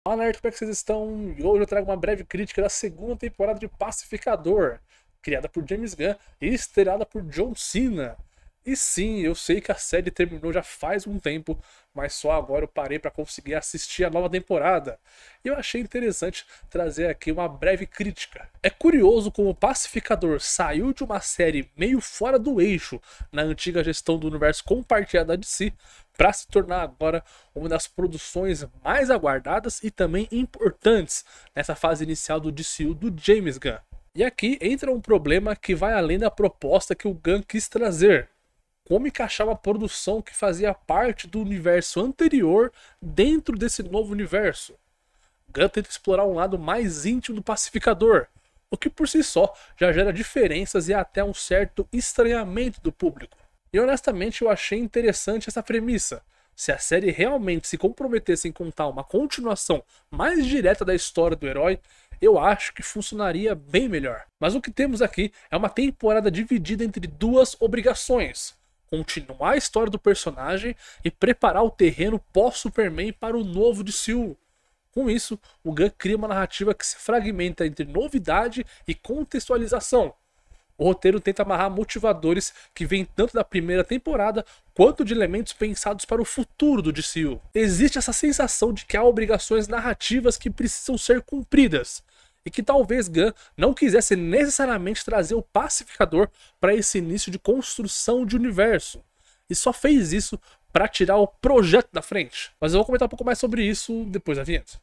Fala, Nerd, como é que vocês estão? E hoje eu trago uma breve crítica da segunda temporada de Pacificador, criada por James Gunn e estreada por John Cena. E sim, eu sei que a série terminou já faz um tempo, mas só agora eu parei para conseguir assistir a nova temporada. E eu achei interessante trazer aqui uma breve crítica. É curioso como o Pacificador saiu de uma série meio fora do eixo na antiga gestão do universo compartilhado da DC para se tornar agora uma das produções mais aguardadas e também importantes nessa fase inicial do DCU do James Gunn. E aqui entra um problema que vai além da proposta que o Gunn quis trazer. Como encaixar uma produção que fazia parte do universo anterior dentro desse novo universo? Gunn tenta explorar um lado mais íntimo do Pacificador, o que por si só já gera diferenças e até um certo estranhamento do público. E honestamente eu achei interessante essa premissa. Se a série realmente se comprometesse em contar uma continuação mais direta da história do herói, eu acho que funcionaria bem melhor. Mas o que temos aqui é uma temporada dividida entre duas obrigações: continuar a história do personagem e preparar o terreno pós-Superman para o novo DCU. Com isso, o Gunn cria uma narrativa que se fragmenta entre novidade e contextualização. O roteiro tenta amarrar motivadores que vêm tanto da primeira temporada quanto de elementos pensados para o futuro do DCU. Existe essa sensação de que há obrigações narrativas que precisam ser cumpridas, e que talvez Gunn não quisesse necessariamente trazer o Pacificador para esse início de construção de universo, e só fez isso para tirar o projeto da frente. Mas eu vou comentar um pouco mais sobre isso depois da vinheta.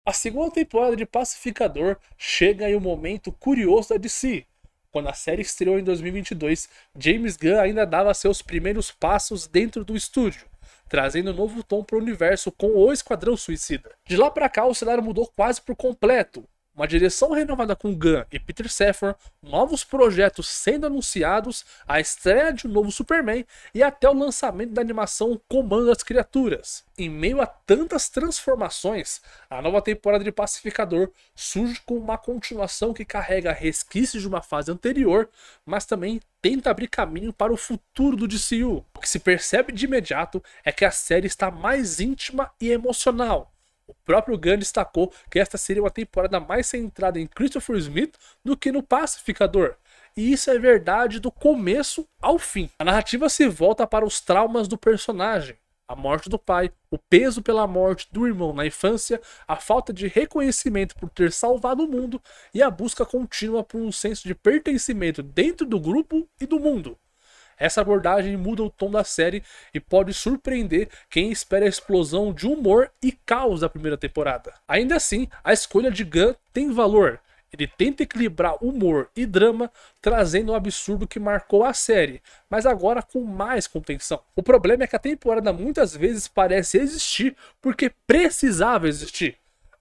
A segunda temporada de Pacificador chega em um momento curioso da DC. Quando a série estreou em 2022, James Gunn ainda dava seus primeiros passos dentro do estúdio, trazendo um novo tom para o universo com o Esquadrão Suicida. De lá para cá, o cenário mudou quase por completo. Uma direção renovada com Gunn e Peter Safran, novos projetos sendo anunciados, a estreia de um novo Superman e até o lançamento da animação Comando das Criaturas. Em meio a tantas transformações, a nova temporada de Pacificador surge com uma continuação que carrega resquícios de uma fase anterior, mas também tenta abrir caminho para o futuro do DCU. O que se percebe de imediato é que a série está mais íntima e emocional. O próprio Gunn destacou que esta seria uma temporada mais centrada em Christopher Smith do que no Pacificador. E isso é verdade do começo ao fim. A narrativa se volta para os traumas do personagem: a morte do pai, o peso pela morte do irmão na infância, a falta de reconhecimento por ter salvado o mundo e a busca contínua por um senso de pertencimento dentro do grupo e do mundo. Essa abordagem muda o tom da série e pode surpreender quem espera a explosão de humor e caos da primeira temporada. Ainda assim, a escolha de Gunn tem valor. Ele tenta equilibrar humor e drama, trazendo o absurdo que marcou a série, mas agora com mais contenção. O problema é que a temporada muitas vezes parece existir porque precisava existir.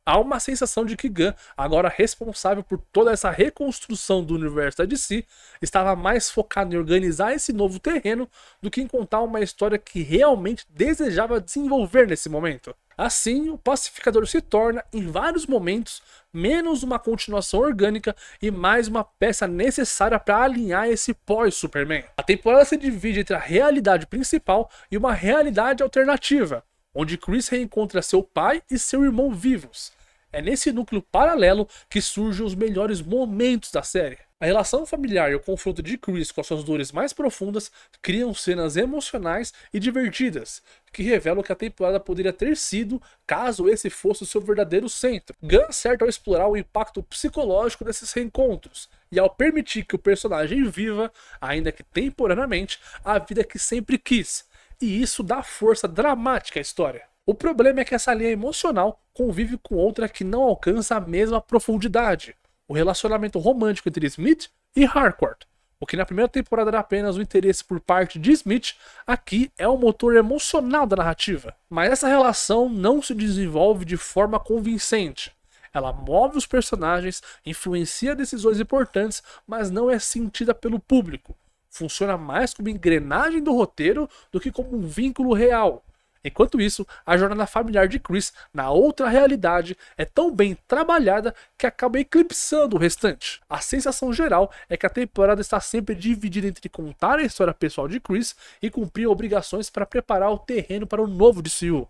Há uma sensação de que Gunn, agora responsável por toda essa reconstrução do universo da DC, estava mais focado em organizar esse novo terreno do que em contar uma história que realmente desejava desenvolver nesse momento. Assim, o Pacificador se torna, em vários momentos, menos uma continuação orgânica e mais uma peça necessária para alinhar esse pós-Superman. A temporada se divide entre a realidade principal e uma realidade alternativa, onde Chris reencontra seu pai e seu irmão vivos. É nesse núcleo paralelo que surgem os melhores momentos da série. A relação familiar e o confronto de Chris com as suas dores mais profundas criam cenas emocionais e divertidas, que revelam que a temporada poderia ter sido caso esse fosse o seu verdadeiro centro. Gunn acerta ao explorar o impacto psicológico desses reencontros, e ao permitir que o personagem viva, ainda que temporariamente, a vida que sempre quis. E isso dá força dramática à história. O problema é que essa linha emocional convive com outra que não alcança a mesma profundidade: o relacionamento romântico entre Smith e Harcourt. O que na primeira temporada era apenas o interesse por parte de Smith, aqui é o motor emocional da narrativa. Mas essa relação não se desenvolve de forma convincente. Ela move os personagens, influencia decisões importantes, mas não é sentida pelo público. Funciona mais como engrenagem do roteiro do que como um vínculo real. Enquanto isso, a jornada familiar de Chris na outra realidade é tão bem trabalhada que acaba eclipsando o restante. A sensação geral é que a temporada está sempre dividida entre contar a história pessoal de Chris e cumprir obrigações para preparar o terreno para o novo DCU.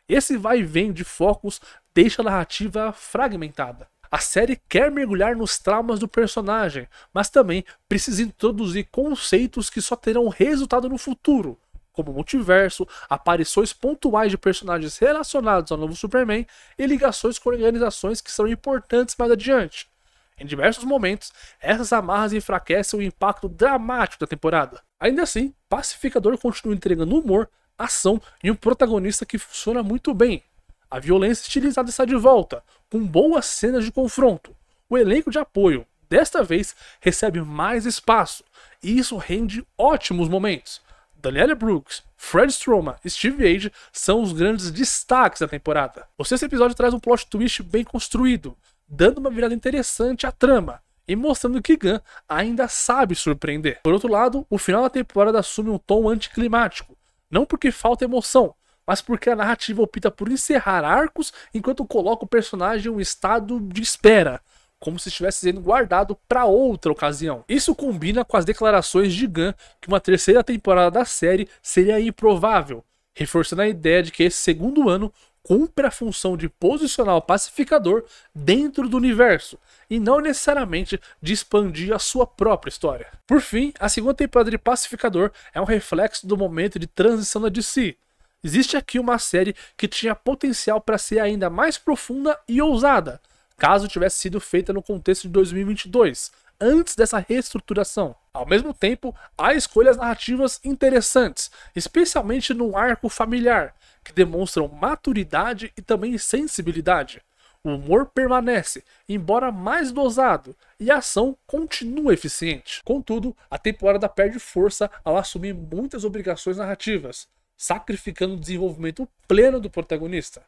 Esse vai e vem de focos deixa a narrativa fragmentada. A série quer mergulhar nos traumas do personagem, mas também precisa introduzir conceitos que só terão resultado no futuro, como multiverso, aparições pontuais de personagens relacionados ao novo Superman e ligações com organizações que são importantes mais adiante. Em diversos momentos, essas amarras enfraquecem o impacto dramático da temporada. Ainda assim, Pacificador continua entregando humor, ação e um protagonista que funciona muito bem. A violência estilizada está de volta, com boas cenas de confronto. O elenco de apoio, desta vez, recebe mais espaço, e isso rende ótimos momentos. Danielle Brooks, Fred Stroma e Steve Age são os grandes destaques da temporada. O sexto episódio traz um plot twist bem construído, dando uma virada interessante à trama, e mostrando que Gunn ainda sabe surpreender. Por outro lado, o final da temporada assume um tom anticlimático, não porque falta emoção, mas porque a narrativa opta por encerrar arcos enquanto coloca o personagem em um estado de espera, como se estivesse sendo guardado para outra ocasião. Isso combina com as declarações de Gunn que uma terceira temporada da série seria improvável, reforçando a ideia de que esse segundo ano cumpre a função de posicionar o Pacificador dentro do universo, e não necessariamente de expandir a sua própria história. Por fim, a segunda temporada de Pacificador é um reflexo do momento de transição da DC. Existe aqui uma série que tinha potencial para ser ainda mais profunda e ousada, caso tivesse sido feita no contexto de 2022, antes dessa reestruturação. Ao mesmo tempo, há escolhas narrativas interessantes, especialmente num arco familiar, que demonstram maturidade e também sensibilidade. O humor permanece, embora mais dosado, e a ação continua eficiente. Contudo, a temporada perde força ao assumir muitas obrigações narrativas, sacrificando o desenvolvimento pleno do protagonista.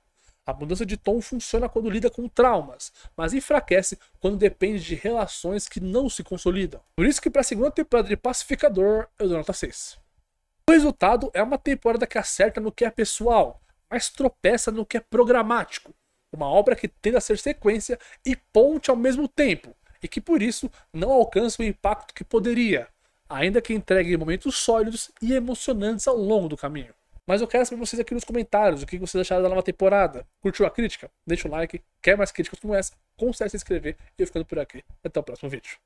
A mudança de tom funciona quando lida com traumas, mas enfraquece quando depende de relações que não se consolidam. Por isso que para a segunda temporada de Pacificador eu dou nota 6. O resultado é uma temporada que acerta no que é pessoal, mas tropeça no que é programático. Uma obra que tende a ser sequência e ponte ao mesmo tempo, e que por isso não alcança o impacto que poderia, ainda que entregue momentos sólidos e emocionantes ao longo do caminho. Mas eu quero saber vocês aqui nos comentários o que vocês acharam da nova temporada. Curtiu a crítica? Deixa o like. Quer mais críticas como essa? Considere se inscrever. E eu ficando por aqui. Até o próximo vídeo.